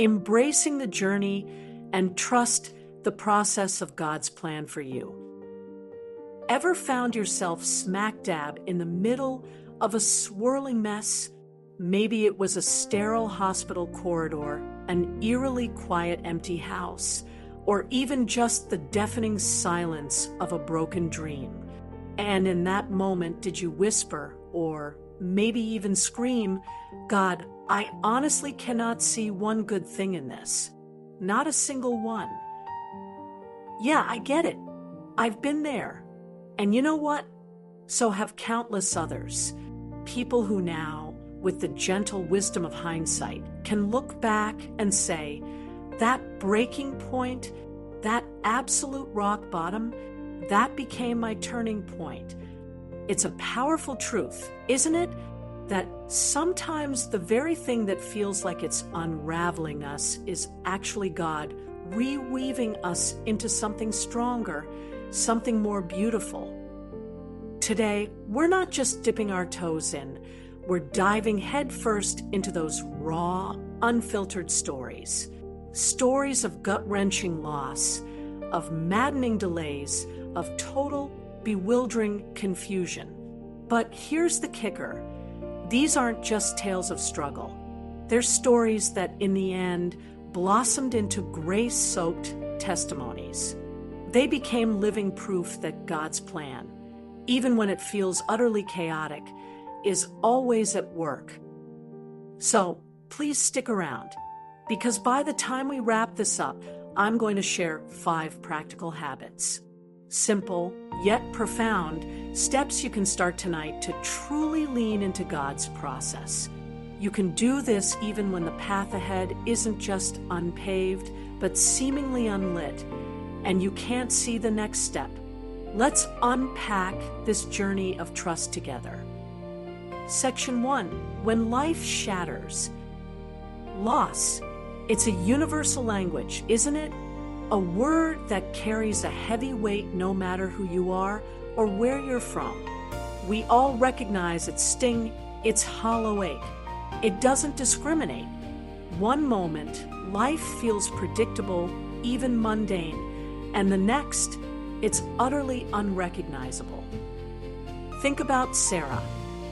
embracing the journey, and trust the process of God's plan for you. Ever found yourself smack dab in the middle of a swirling mess? Maybe it was a sterile hospital corridor, an eerily quiet empty house, or even just the deafening silence of a broken dream. And in that moment, did you whisper, or maybe even scream, "God, I honestly cannot see one good thing in this. Not a single one." Yeah, I get it. I've been there. And you know what? So have countless others. People who now, with the gentle wisdom of hindsight, can look back and say, that breaking point, that absolute rock bottom, that became my turning point. It's a powerful truth, isn't it? That sometimes the very thing that feels like it's unraveling us is actually God reweaving us into something stronger, something more beautiful. Today, we're not just dipping our toes in, we're diving headfirst into those raw, unfiltered stories. Stories of gut-wrenching loss, of maddening delays, of total, bewildering confusion. But here's the kicker. These aren't just tales of struggle. They're stories that, in the end, blossomed into grace-soaked testimonies. They became living proof that God's plan, even when it feels utterly chaotic, is always at work. So please stick around, because by the time we wrap this up, I'm going to share 5 practical habits. Simple, yet profound, steps you can start tonight to truly lean into God's process. You can do this even when the path ahead isn't just unpaved, but seemingly unlit, and you can't see the next step. Let's unpack this journey of trust together. Section 1. When life shatters. Loss. It's a universal language, isn't it? A word that carries a heavy weight no matter who you are or where you're from. We all recognize its sting, its hollow ache. It doesn't discriminate. One moment, life feels predictable, even mundane, and the next, it's utterly unrecognizable. Think about Sarah,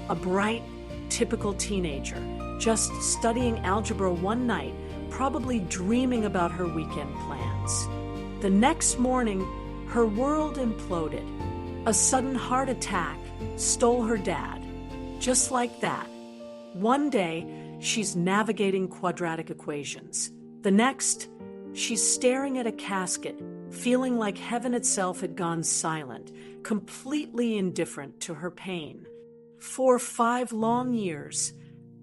a bright, typical teenager, just studying algebra one night, probably dreaming about her weekend plans. The next morning, her world imploded. A sudden heart attack stole her dad. Just like that. One day, she's navigating quadratic equations. The next, she's staring at a casket, feeling like heaven itself had gone silent, completely indifferent to her pain. For 5 long years,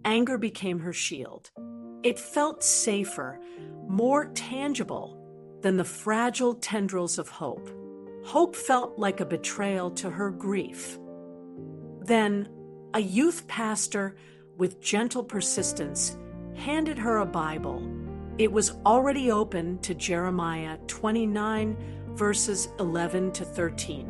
anger became her shield. It felt safer, more tangible than the fragile tendrils of hope. Hope felt like a betrayal to her grief. Then, a youth pastor, with gentle persistence, handed her a Bible. It was already open to Jeremiah 29, verses 11 to 13.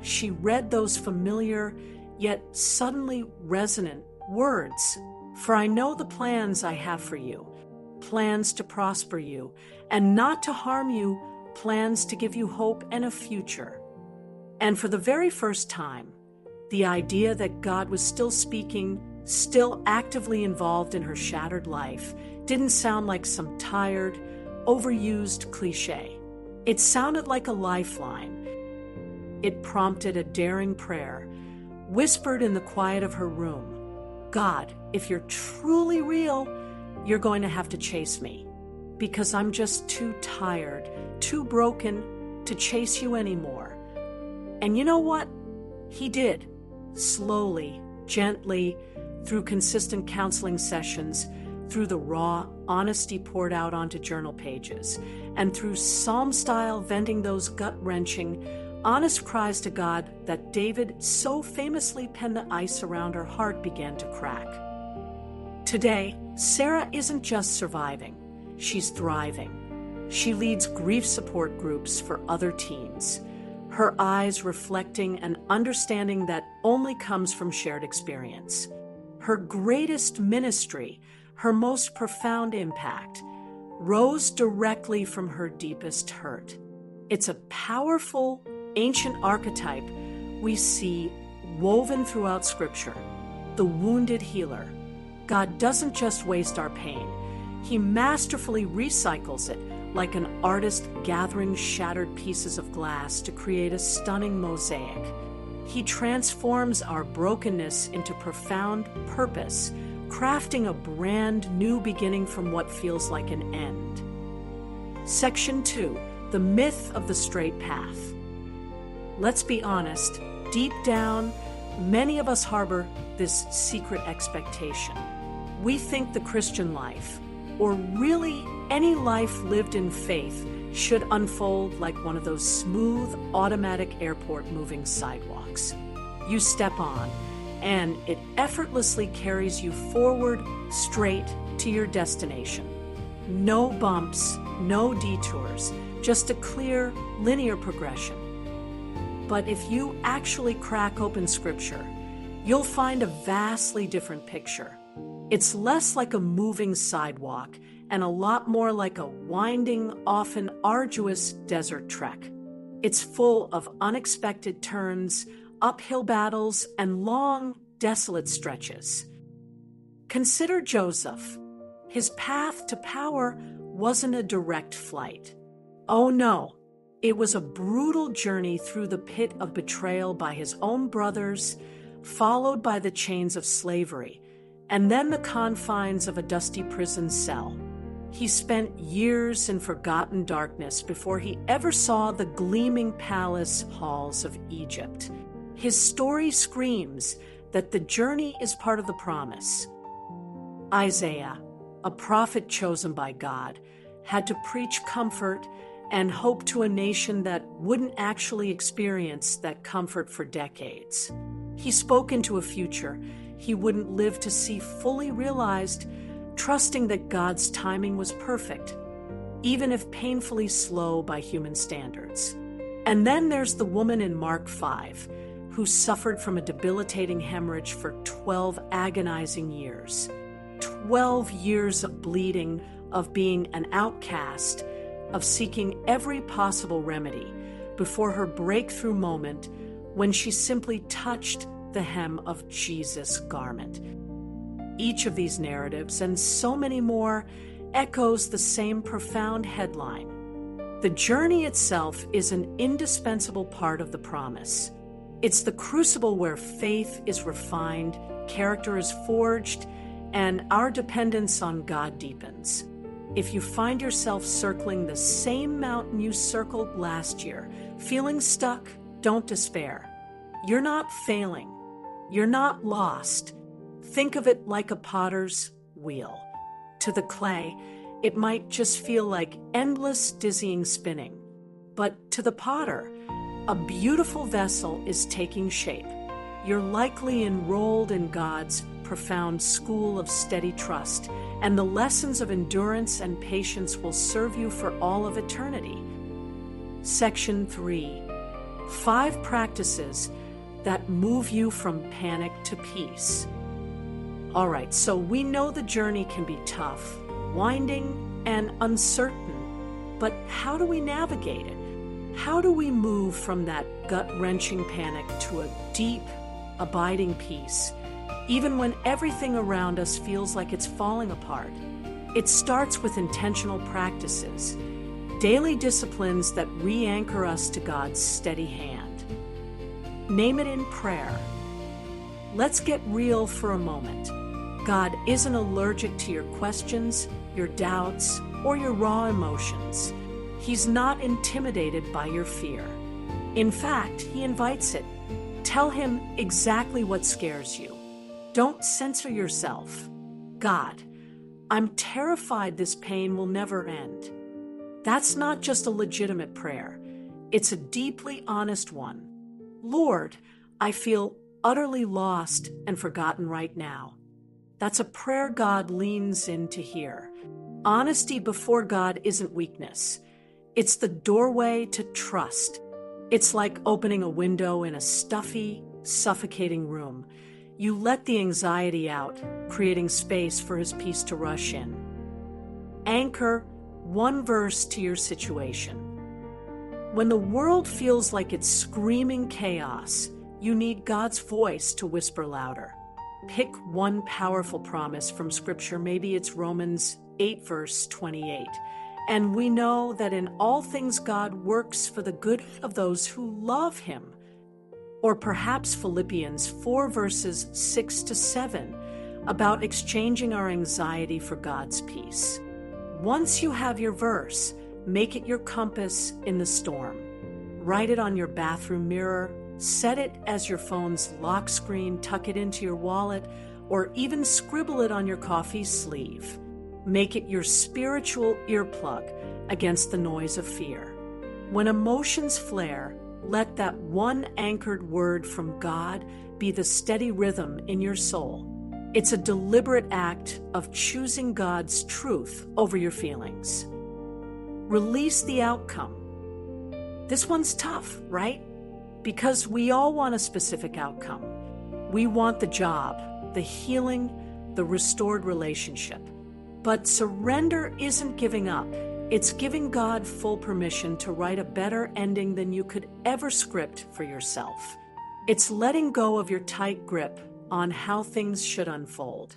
She read those familiar, yet suddenly resonant words. "For I know the plans I have for you, plans to prosper you, and not to harm you, plans to give you hope and a future." And for the very first time, the idea that God was still speaking, still actively involved in her shattered life, didn't sound like some tired, overused cliche. It sounded like a lifeline. It prompted a daring prayer, whispered in the quiet of her room. "God, if you're truly real, you're going to have to chase me, because I'm just too tired, too broken to chase you anymore." And you know what? He did. Slowly, gently, through consistent counseling sessions, through the raw honesty poured out onto journal pages, and through psalm-style venting those gut-wrenching, honest cries to God that David so famously penned, the ice around her heart began to crack. Today, Sarah isn't just surviving, she's thriving. She leads grief support groups for other teens, her eyes reflecting an understanding that only comes from shared experience. Her greatest ministry, her most profound impact, rose directly from her deepest hurt. It's a powerful, ancient archetype we see woven throughout Scripture, the wounded healer. God doesn't just waste our pain. He masterfully recycles it like an artist gathering shattered pieces of glass to create a stunning mosaic. He transforms our brokenness into profound purpose, crafting a brand new beginning from what feels like an end. Section 2. The myth of the straight path. Let's be honest, deep down, many of us harbor this secret expectation. We think the Christian life, or really any life lived in faith, should unfold like one of those smooth, automatic airport moving sidewalks. You step on, and it effortlessly carries you forward, straight to your destination. No bumps, no detours, just a clear, linear progression. But if you actually crack open Scripture, you'll find a vastly different picture. It's less like a moving sidewalk and a lot more like a winding, often arduous desert trek. It's full of unexpected turns, uphill battles, and long, desolate stretches. Consider Joseph. His path to power wasn't a direct flight. Oh no, it was a brutal journey through the pit of betrayal by his own brothers, followed by the chains of slavery, and then the confines of a dusty prison cell. He spent years in forgotten darkness before he ever saw the gleaming palace halls of Egypt. His story screams that the journey is part of the promise. Isaiah, a prophet chosen by God, had to preach comfort and hope to a nation that wouldn't actually experience that comfort for decades. He spoke into a future he wouldn't live to see fully realized, trusting that God's timing was perfect, even if painfully slow by human standards. And then there's the woman in Mark 5, who suffered from a debilitating hemorrhage for 12 agonizing years. 12 years of bleeding, of being an outcast, of seeking every possible remedy before her breakthrough moment when she simply touched the hem of Jesus' garment. Each of these narratives, and so many more, echoes the same profound headline. The journey itself is an indispensable part of the promise. It's the crucible where faith is refined, character is forged, and our dependence on God deepens. If you find yourself circling the same mountain you circled last year, feeling stuck, don't despair. You're not failing. You're not lost. Think of it like a potter's wheel. To the clay, it might just feel like endless, dizzying spinning. But to the potter, a beautiful vessel is taking shape. You're likely enrolled in God's profound school of steady trust, and the lessons of endurance and patience will serve you for all of eternity. Section 3. 5 practices that move you from panic to peace. All right, so we know the journey can be tough, winding, and uncertain, but how do we navigate it? How do we move from that gut-wrenching panic to a deep, abiding peace, even when everything around us feels like it's falling apart? It starts with intentional practices, daily disciplines that re-anchor us to God's steady hand. Name it in prayer. Let's get real for a moment. God isn't allergic to your questions, your doubts, or your raw emotions. He's not intimidated by your fear. In fact, he invites it. Tell him exactly what scares you. Don't censor yourself. God, I'm terrified this pain will never end. That's not just a legitimate prayer. It's a deeply honest one. Lord, I feel utterly lost and forgotten right now. That's a prayer God leans in to hear. Honesty before God isn't weakness. It's the doorway to trust. It's like opening a window in a stuffy, suffocating room. You let the anxiety out, creating space for his peace to rush in. Anchor one verse to your situation. When the world feels like it's screaming chaos, you need God's voice to whisper louder. Pick one powerful promise from Scripture. Maybe it's Romans 8, verse 28. And we know that in all things God works for the good of those who love Him. Or perhaps Philippians 4, verses 6 to 7, about exchanging our anxiety for God's peace. Once you have your verse, make it your compass in the storm. Write it on your bathroom mirror, set it as your phone's lock screen, tuck it into your wallet, or even scribble it on your coffee sleeve. Make it your spiritual earplug against the noise of fear. When emotions flare, let that one anchored word from God be the steady rhythm in your soul. It's a deliberate act of choosing God's truth over your feelings. Release the outcome. This one's tough, right? Because we all want a specific outcome. We want the job, the healing, the restored relationship. But surrender isn't giving up. It's giving God full permission to write a better ending than you could ever script for yourself. It's letting go of your tight grip on how things should unfold.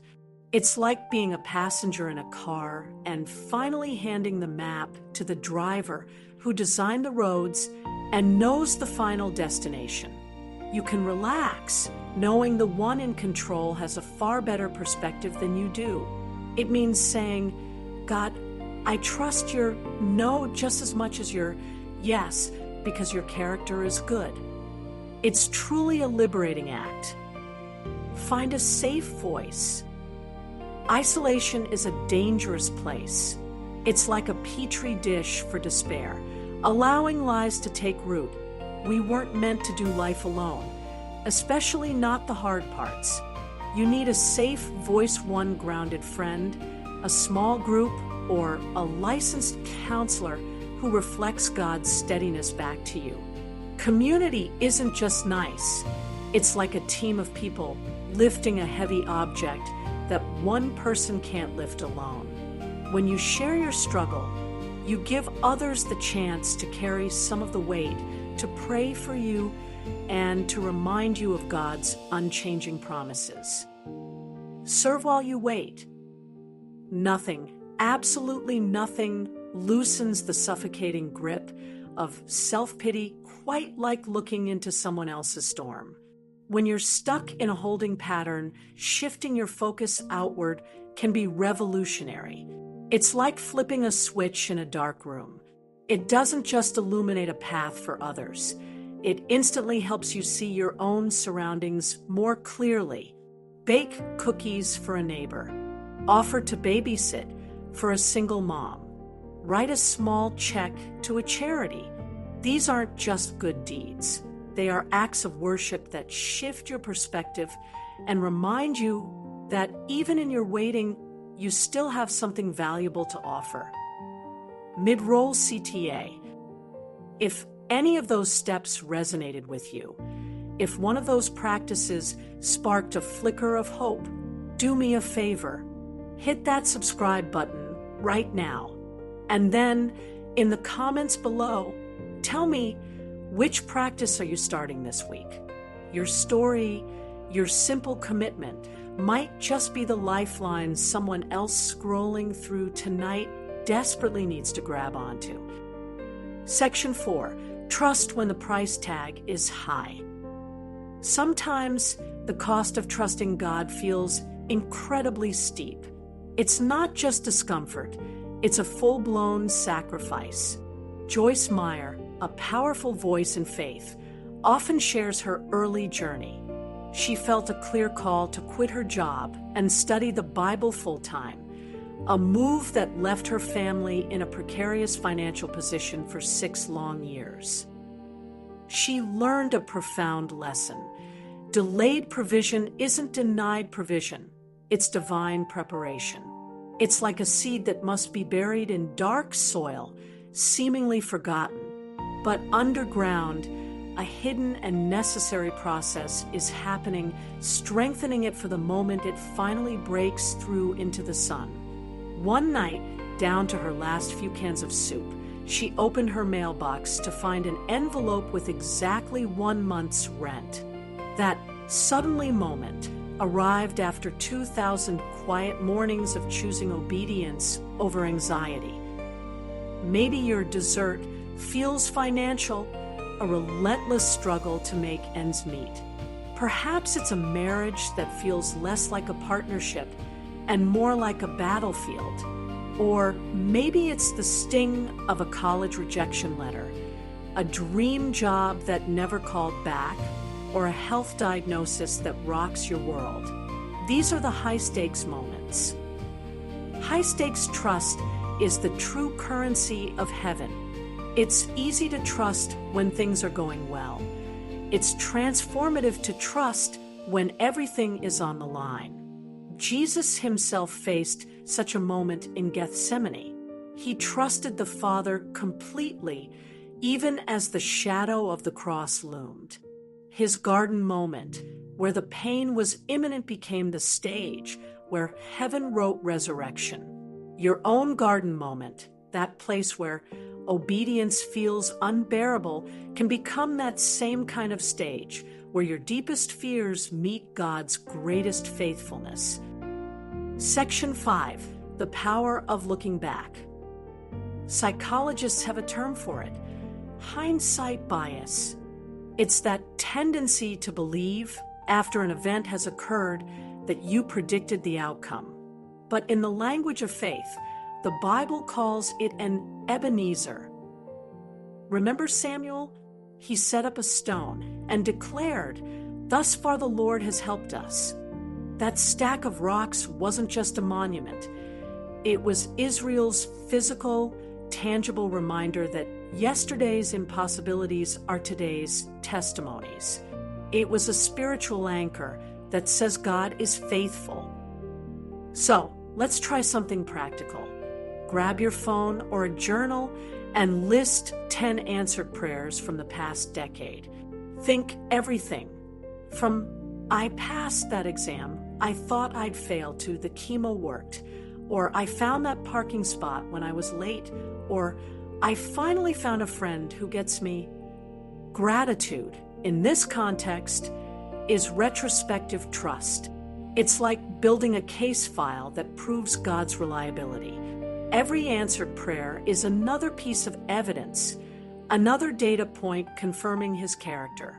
It's like being a passenger in a car and finally handing the map to the driver who designed the roads and knows the final destination. You can relax, knowing the one in control has a far better perspective than you do. It means saying, God, I trust your no just as much as your yes, because your character is good. It's truly a liberating act. Find a safe voice. Isolation is a dangerous place. It's like a petri dish for despair, allowing lies to take root. We weren't meant to do life alone, especially not the hard parts. You need a safe voice, one grounded friend, a small group, or a licensed counselor who reflects God's steadiness back to you. Community isn't just nice. It's like a team of people lifting a heavy object that one person can't lift alone. When you share your struggle, you give others the chance to carry some of the weight, to pray for you, and to remind you of God's unchanging promises. Serve while you wait. Nothing, absolutely nothing, loosens the suffocating grip of self-pity quite like looking into someone else's storm. When you're stuck in a holding pattern, shifting your focus outward can be revolutionary. It's like flipping a switch in a dark room. It doesn't just illuminate a path for others. It instantly helps you see your own surroundings more clearly. Bake cookies for a neighbor. Offer to babysit for a single mom. Write a small check to a charity. These aren't just good deeds. They are acts of worship that shift your perspective and remind you that even in your waiting, you still have something valuable to offer. Mid-roll CTA. If any of those steps resonated with you, if one of those practices sparked a flicker of hope, do me a favor. Hit that subscribe button right now. And then, in the comments below, tell me, which practice are you starting this week? Your story, your simple commitment might just be the lifeline someone else scrolling through tonight desperately needs to grab onto. Section 4. Trust when the price tag is high. Sometimes the cost of trusting God feels incredibly steep. It's not just discomfort, it's a full-blown sacrifice. Joyce Meyer, a powerful voice in faith, often shares her early journey. She felt a clear call to quit her job and study the Bible full-time, a move that left her family in a precarious financial position for 6 long years. She learned a profound lesson. Delayed provision isn't denied provision, it's divine preparation. It's like a seed that must be buried in dark soil, seemingly forgotten. But underground, a hidden and necessary process is happening, strengthening it for the moment it finally breaks through into the sun. One night, down to her last few cans of soup, she opened her mailbox to find an envelope with exactly 1 month's rent. That suddenly moment arrived after 2,000 quiet mornings of choosing obedience over anxiety. Maybe your dessert feels financial, a relentless struggle to make ends meet. Perhaps it's a marriage that feels less like a partnership and more like a battlefield. Or maybe it's the sting of a college rejection letter, a dream job that never called back, or a health diagnosis that rocks your world. These are the high-stakes moments. High-stakes trust is the true currency of heaven. It's easy to trust when things are going well. It's transformative to trust when everything is on the line. Jesus himself faced such a moment in Gethsemane. He trusted the Father completely, even as the shadow of the cross loomed. His garden moment, where the pain was imminent, became the stage where heaven wrote resurrection. Your own garden moment, that place where obedience feels unbearable, can become that same kind of stage where your deepest fears meet God's greatest faithfulness. Section 5. The power of looking back. Psychologists have a term for it: hindsight bias. It's that tendency to believe, after an event has occurred, that you predicted the outcome. But in the language of faith, the Bible calls it an Ebenezer. Remember Samuel? He set up a stone and declared, "Thus far the Lord has helped us." That stack of rocks wasn't just a monument. It was Israel's physical, tangible reminder that yesterday's impossibilities are today's testimonies. It was a spiritual anchor that says God is faithful. So, let's try something practical. Grab your phone or a journal and list 10 answered prayers from the past decade. Think everything from "I passed that exam I thought I'd fail" to "the chemo worked," or "I found that parking spot when I was late," or "I finally found a friend who gets me." Gratitude, in this context, is retrospective trust. It's like building a case file that proves God's reliability. Every answered prayer is another piece of evidence, another data point confirming his character.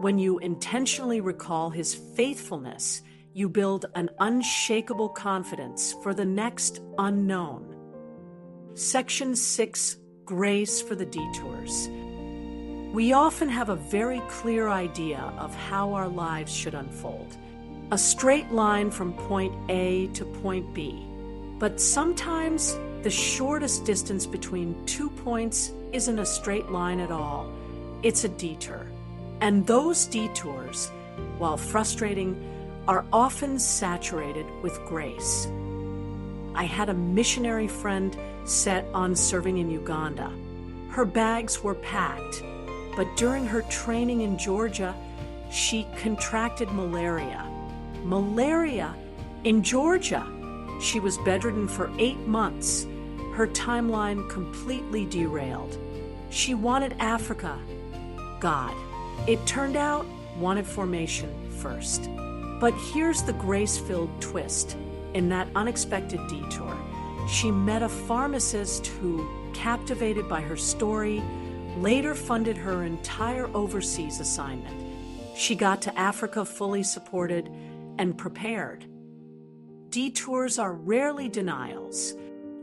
When you intentionally recall his faithfulness, you build an unshakable confidence for the next unknown. Section 6. Grace for the detours. We often have a very clear idea of how our lives should unfold, a straight line from point A to point B. But sometimes the shortest distance between 2 points isn't a straight line at all. It's a detour. And those detours, while frustrating, are often saturated with grace. I had a missionary friend set on serving in Uganda. Her bags were packed, but during her training in Georgia, she contracted malaria. Malaria in Georgia! She was bedridden for 8 months. Her timeline completely derailed. She wanted Africa, God. It turned out, wanted formation first. But here's the grace-filled twist. In that unexpected detour, she met a pharmacist who, captivated by her story, later funded her entire overseas assignment. She got to Africa fully supported and prepared. Detours are rarely denials.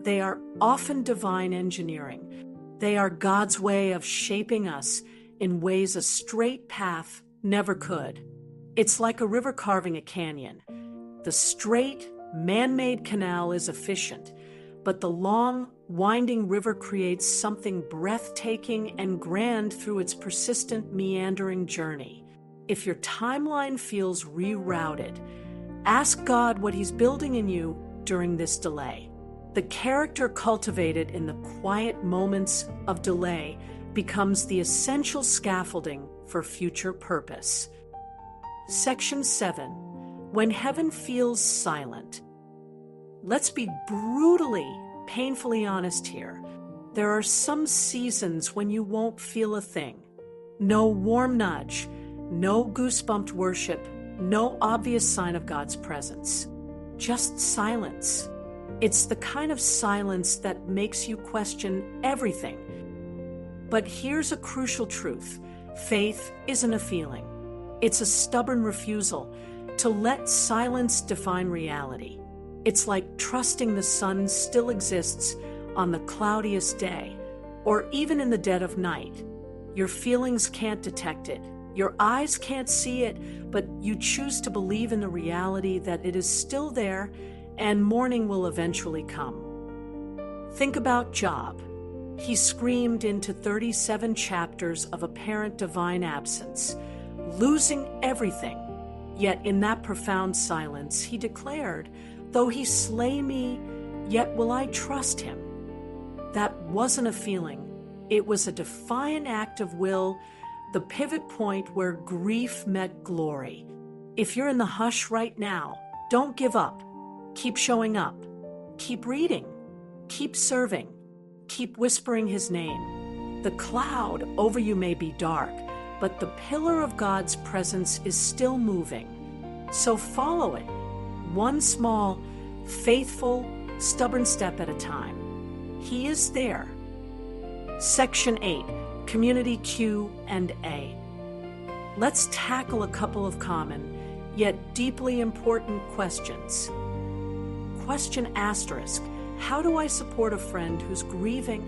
They are often divine engineering. They are God's way of shaping us in ways a straight path never could. It's like a river carving a canyon. The straight, man-made canal is efficient, but the long, winding river creates something breathtaking and grand through its persistent, meandering journey. If your timeline feels rerouted, ask God what He's building in you during this delay. The character cultivated in the quiet moments of delay becomes the essential scaffolding for future purpose. Section 7. When heaven feels silent. Let's be brutally painfully honest here. There are some seasons when you won't feel a thing. No warm nudge, no goosebumped worship, no obvious sign of God's presence. Just silence. It's the kind of silence that makes you question everything. But here's a crucial truth. Faith isn't a feeling. It's a stubborn refusal to let silence define reality. It's like trusting the sun still exists on the cloudiest day, or even in the dead of night. Your feelings can't detect it. Your eyes can't see it, but you choose to believe in the reality that it is still there and morning will eventually come. Think about Job. He screamed into 37 chapters of apparent divine absence, losing everything. Yet in that profound silence, he declared, "Though he slay me, yet will I trust him." That wasn't a feeling. It was a defiant act of will, the pivot point where grief met glory. If you're in the hush right now, don't give up. Keep showing up. Keep reading. Keep serving. Keep whispering his name. The cloud over you may be dark, but the pillar of God's presence is still moving. So follow it, one small, faithful, stubborn step at a time. He is there. Section 8, Community Q&A. Let's tackle a couple of common, yet deeply important questions. Question asterisk, how do I support a friend who's grieving?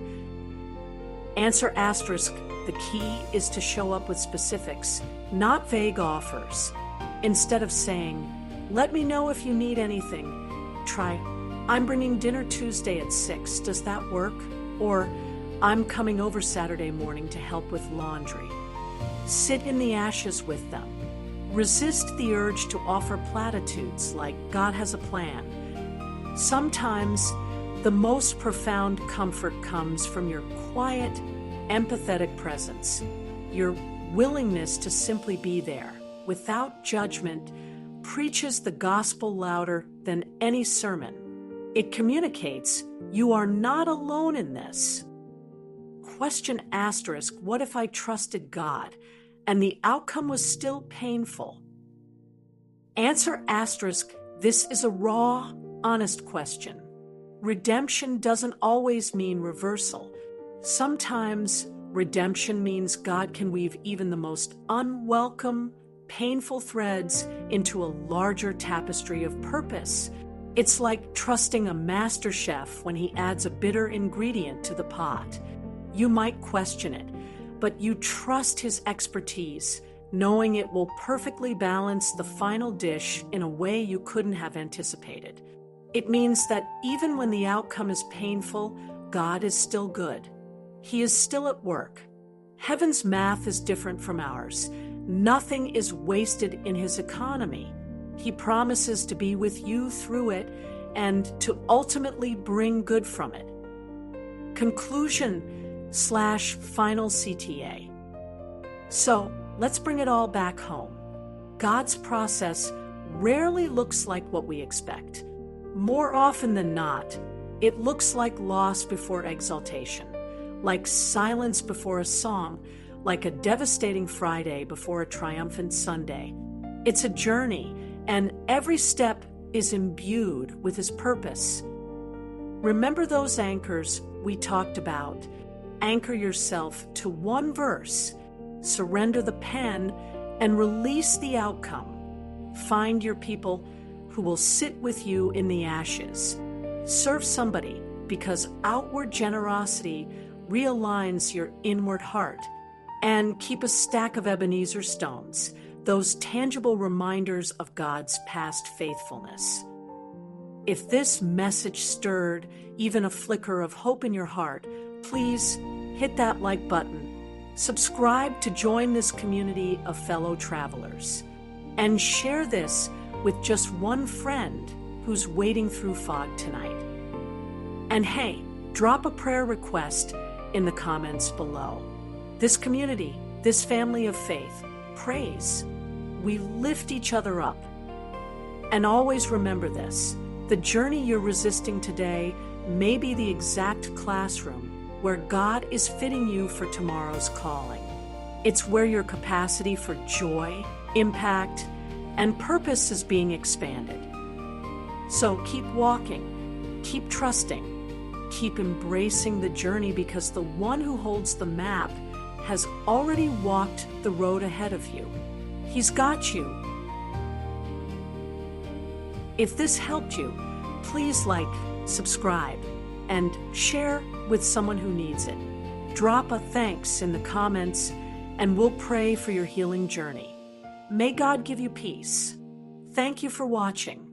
Answer asterisk, the key is to show up with specifics, not vague offers. Instead of saying, let me know if you need anything, try, I'm bringing dinner Tuesday at 6, does that work? Or, I'm coming over Saturday morning to help with laundry. Sit in the ashes with them. Resist the urge to offer platitudes like God has a plan. Sometimes, the most profound comfort comes from your quiet, empathetic presence, your willingness to simply be there, without judgment, preaches the gospel louder than any sermon. It communicates, you are not alone in this. Question asterisk, what if I trusted God and the outcome was still painful? Answer asterisk, this is a raw, honest question. Redemption doesn't always mean reversal. Sometimes redemption means God can weave even the most unwelcome, painful threads into a larger tapestry of purpose. It's like trusting a master chef when he adds a bitter ingredient to the pot. You might question it, but you trust his expertise, knowing it will perfectly balance the final dish in a way you couldn't have anticipated. It means that even when the outcome is painful, God is still good. He is still at work. Heaven's math is different from ours. Nothing is wasted in his economy. He promises to be with you through it and to ultimately bring good from it. Conclusion/final CTA. So let's bring it all back home. God's process rarely looks like what we expect. More often than not, it looks like loss before exaltation, like silence before a song, like a devastating Friday before a triumphant Sunday. It's a journey, and every step is imbued with his purpose. Remember those anchors we talked about. Anchor yourself to one verse, surrender the pen, and release the outcome. Find your people who will sit with you in the ashes. Serve somebody, because outward generosity realigns your inward heart. And keep a stack of Ebenezer stones, those tangible reminders of God's past faithfulness. If this message stirred even a flicker of hope in your heart, please hit that like button. Subscribe to join this community of fellow travelers. And share this with just one friend who's wading through fog tonight. And hey, drop a prayer request in the comments below. This community, this family of faith, prays. We lift each other up. And always remember this, the journey you're resisting today may be the exact classroom where God is fitting you for tomorrow's calling. It's where your capacity for joy, impact, and purpose is being expanded. So keep walking, keep trusting, keep embracing the journey, because the one who holds the map has already walked the road ahead of you. He's got you. If this helped you, please like, subscribe, and share with someone who needs it. Drop a thanks in the comments, and we'll pray for your healing journey. May God give you peace. Thank you for watching.